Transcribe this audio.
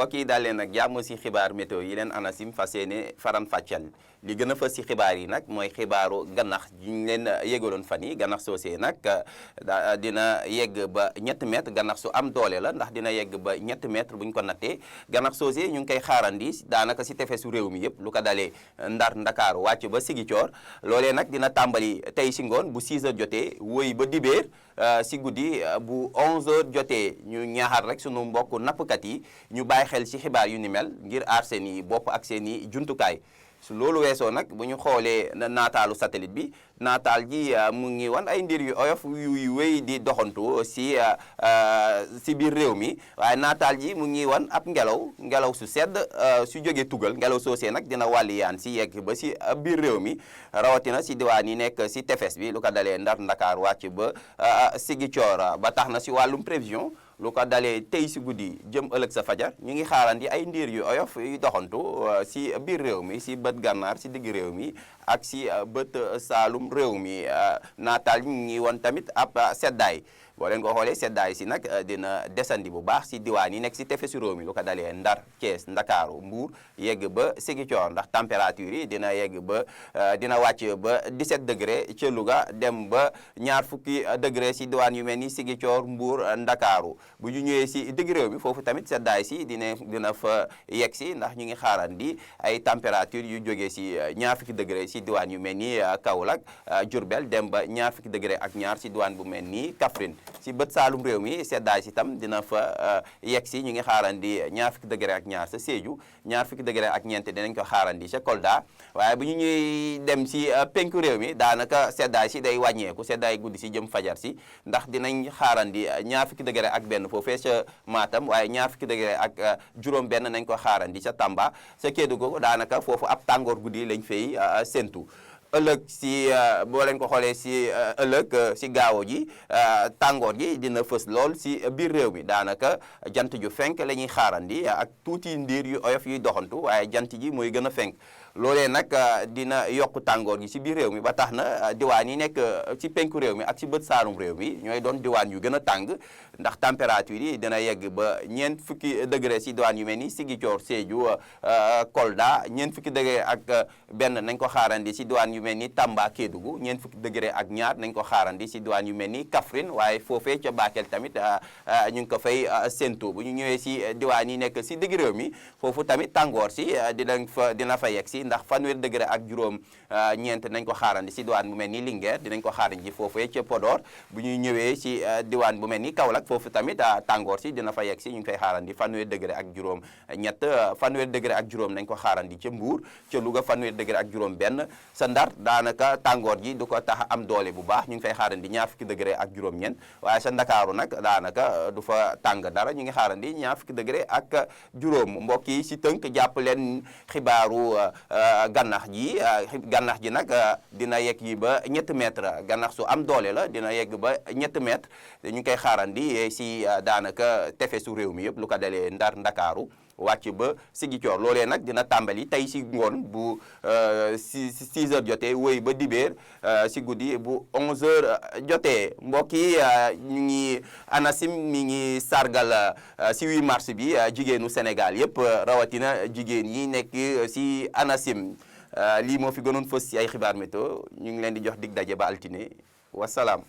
mbokk yi daal leen nag jàmm si xibaar météo yi leen ANACIM fas yéene faran fàccal li gën a fës si xibaar yi nag mooy xibaaru gannax yi ñu leen yégaloon fan yi gannax soosee nag dina yegg ba 7 mètres gannax su am doole la ndax dina yegg ba 7 mètres bu ñu ko nattee gannax soosee ñu ngi koy xaarandi daanaka si tefesu réew mi yëpp lu ko dalee Ndar Ndakaaru wàcc ba Sigicoor loolee nag dina tàmbali tey si ngoon bu 6 heures jotee woy ba dibéer si guddi bu 11 heures jotee ñu ñaaxal rek sunu mbokk nappkat yi ñu bàyyi xel ci xibaar yu ni mel ngir aar seen i bopp ak seen i jumtukaay su loolu weesoo nag bu ñu xoolee naataalu satellite bi naataal ji mu ngi wan ay ndir yu oyof yu wéy di doxantu si biir réew mi waaye naataal ji mu ngi wan ab ngelaw su sedd su jógee tugal ngelaw soosee nag dina wàlliyaan si yegg ba si biir réew mi rawatina si diwaan yi nekk si tefes bi lu ko dalee Ndar Ndakaar wàcc ba Sigicoor ba tax na si wàllum prévision lu ko dalee tey si guddi jëm ëllëg sa fajar ñu ngi xaarandi ay ndiir yu oyof yu doxantu si biir réew mi si bët gànnaar si digg réew mi ak si bët saalum réew mi naataal ñu ngi woon tamit ab seddaay boo leen ko xoolee seddaay si nag dina desandi bu baax si diwaan yi nekk si tefesu réew mi lu ko dalee Ndar Thiès Ndakaaru Mbuur yegg ba Sigicoor ndax température yi dina yegg ba dina wàcc ba 17 degré ca Louga dem ba ñaar fukki degré si diwaan yu mel ni Sigicoor Mbuur Ndakaaru bu ñu ñëwee si digg réew mi foofu tamit seddaay si dina fa yegg si ndax ñu ngi xaarandi ay température yu jógee si ñaar fukki degré si diwaan yu mel ni Kaolack Diourbel dem ba ñaar fukki degré ak ñaar si diwaan bu mel ni Kaffrine si bët saalum réew mi seddaay si tam dina fa yegg si ñu ngi xaarandi ñaar fukki degré ak ñaar sa Sédhiou ñaar fukki degré ak ñeent dinañ ko xaarandi sa Kolda waaye bu ñu ñuy dem si penku réew mi daanaka seddaay si day wàññeeku seddaay guddi si jëm fajar si ndax dinañ xaarandi ñaar fukki degré ak benn foofee sa Matam waaye ñaar fukki degré ak juróom benn nañ ko xaarandi sa Tamba sa Kédougou daanaka foofu ab tàngoor guddi lañ fay séntu ëllëg si boo leen ko xoolee si ëllëg si gaawo ji tàngoor gi dina fës lool si biir réew mi daanaka jant ju fenk la ñuy xaarandi ak tuuti ndiir yu oyof yuy doxantu waaye jant ji mooy gën a fenk loolee nag dina yokk tàngoor gi si biir réew mi ba tax na diwaan yi nekk ci penku réew mi ak si bët saalum réew mi ñooy doon diwaan yu gën a tàng ndax température yi dina yegg ba ñeent fukki degré si diwaan yu mel ni Sigicoor Sédhiou Kolda ñeent fukki degré ak benn nañ ko xaarandi si diwaan yu mel ni Tamba Kédougou ñeent fukki degré ak ñaar nañ ko xaarandi si diwaan yu mel ni Kaffrine waaye foofee ca Bakel tamit ñu ngi ko fay séntu bu ñu ñëwee si diwaan yi nekk si digg réew mi foofu tamit tàngoor si dina fa yegg si ndax fanweer degré ak juróom ñeent nañ ko xaarandi si diwaan bu mel ni Linguère dinañ ko xaarandi foofee ca Podor bu ñuy ñëwee si diwaan bu mel ni Kaolack foofu tamit tàngoor si dina fa yegg si ñu ngi fay xaarandi fanweer degré ak juróom ñett fanweer degré ak juróom nañ ko xaarandi ca Mbuur ca Louga fanweer degré ak juróom benn sa Ndar daanaka tàngoor ji du ko tax am doole bu baax ñu ngi fay xaarandi ñaar fukki degré ak juróom ñeent waaye sa Ndakaaru nag daanaka du fa tàng dara ñu ngi xaarandi ñaar fukki degré ak juróom mbokk yi si tënk jàpp leen xibaaru gannax ji nag dina yegg yi ba 7 mètres gannax su am doole la dina yegg ba 7 mètres ñu ngi koy xaarandi si daanaka tefesu réew mi yëpp lu ko dalee Ndar Ndakaaru wàcc ba Sigicoor loolee nag dina tàmbali tey si ngoon bu 6 heures jotee wéy ba dibéer si guddi bu 11 heures jotee mbokk yi ñu ngi ANACIM mi ngi sargal si 8 mars bi jigéenu Sénégal yëpp rawatina jigéen yi nekk si ANACIM lii moo fi gënoon fës si ay xibaar météo ñu ngi leen di jox dig daje ba altine wasalaam.